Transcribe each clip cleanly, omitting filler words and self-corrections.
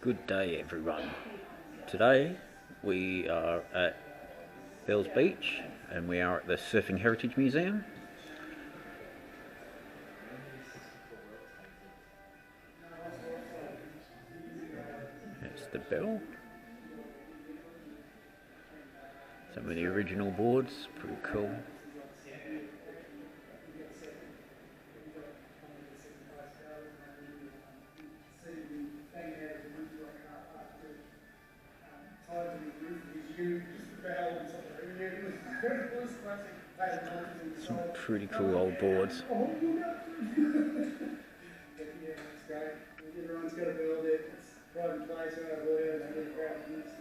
Good day, everyone. Today we are at Bells Beach and we are at the Surfing Heritage Museum. That's the bell. Some of the original boards, pretty cool. Some pretty cool old boards. Everyone's got to build it. It's a private place out of there. And the crowd needs it.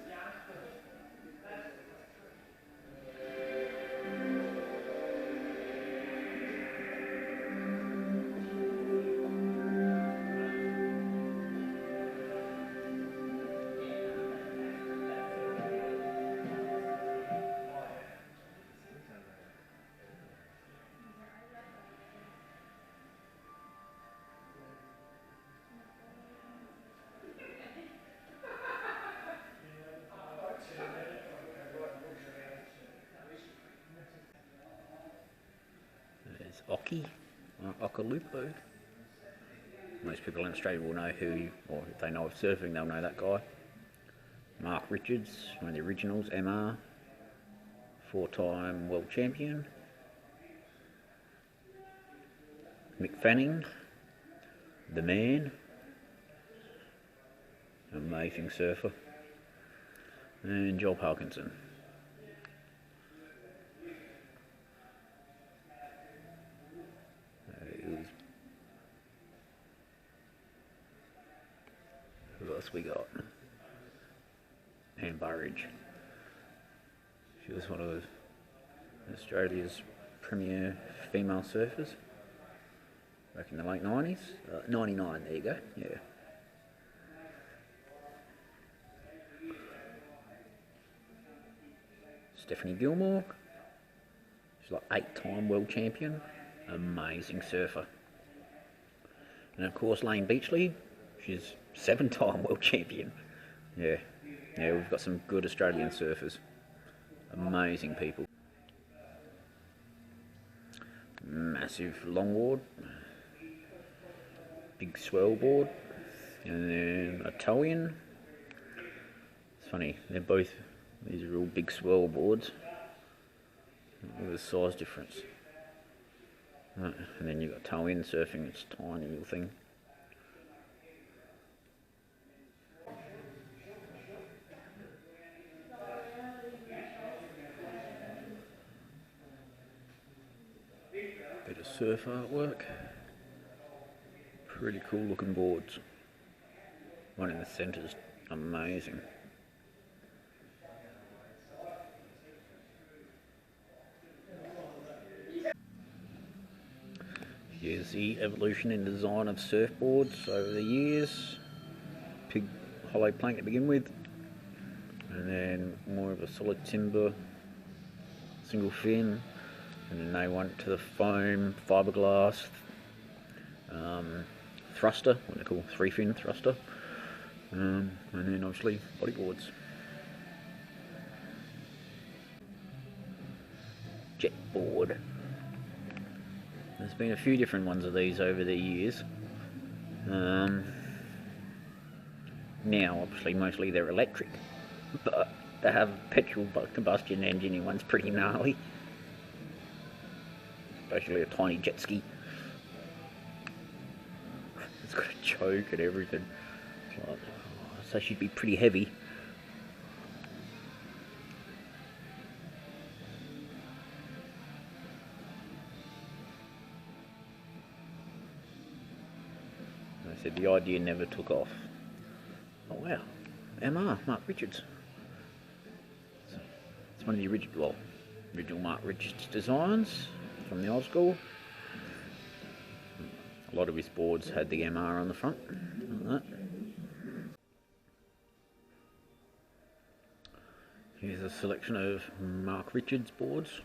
There's Oki, Okalupo. Most people in Australia will know who, or if they know of surfing, they'll know that guy. Mark Richards, one of the originals, MR, 4-time world champion. Mick Fanning, the man, amazing surfer. And Joel Parkinson. Who else we got? Anne Burridge. She was one of Australia's premier female surfers back in the late 90s. 99, there you go, yeah. Stephanie Gilmore. She's like 8-time world champion. Amazing surfer. And of course Lane Beachley. She's 7-time world champion. Yeah, we've got some good Australian surfers. Amazing people. Massive longboard. Big swell board. And then a tow-in. It's funny, these are all big swell boards. Look at the size difference. And then you've got tow-in surfing, it's a tiny little thing. Bit of surf artwork. Pretty cool looking boards. One in the centre's amazing. Here's the evolution in design of surfboards over the years. Pig hollow plank to begin with, and then more of a solid timber single fin, and then they went to the foam, fiberglass, thruster, what they call 3-fin thruster, and then obviously bodyboards. Jet board. There's been a few different ones of these over the years. Now obviously mostly they're electric, but they have petrol combustion engine in one's pretty gnarly. Basically a tiny jet ski. It's got a choke and everything. So she'd be pretty heavy. I said the idea never took off. Oh wow, MR, Mark Richards. It's one of the original Mark Richards designs from the old school. A lot of his boards had the MR on the front, like that. Here's a selection of Mark Richards boards.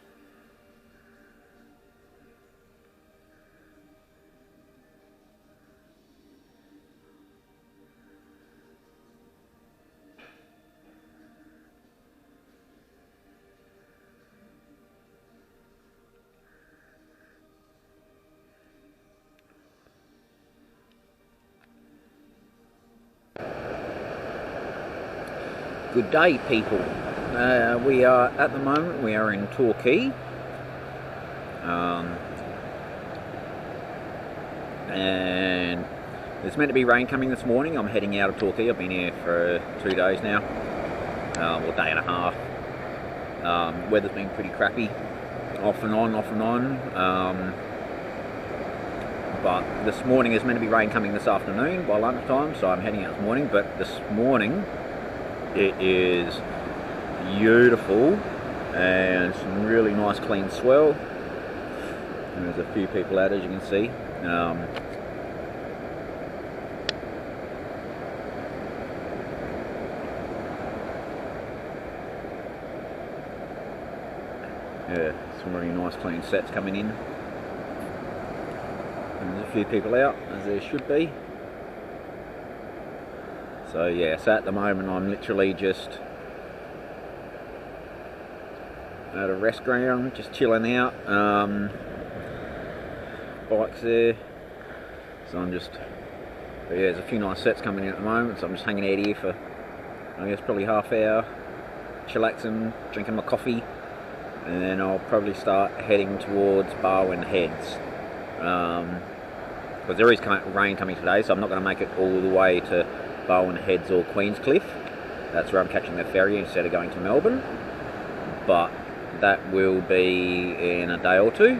Good day, people. We are at the moment we are in Torquay, and there's meant to be rain coming this morning. I'm heading out of Torquay. I've been here for 2 days now, or day and a half. Weather's been pretty crappy, off and on. But this morning is meant to be rain coming this afternoon by lunchtime, so I'm heading out this morning. But this morning it is beautiful and some really nice clean swell. And there's a few people out, as you can see. Yeah, some really nice clean sets coming in. And there's a few people out, as there should be. So yeah, so at the moment I'm literally just at a rest ground, just chilling out. Bikes there. So I'm just, but yeah, there's a few nice sets coming in at the moment, so I'm just hanging out here for, I guess, probably half hour, chillaxing, drinking my coffee, and then I'll probably start heading towards Barwon Heads. Because there is rain coming today, so I'm not going to make it all the way to Barwon Heads or Queenscliff. That's where I'm catching the ferry instead of going to Melbourne. But that will be in a day or two.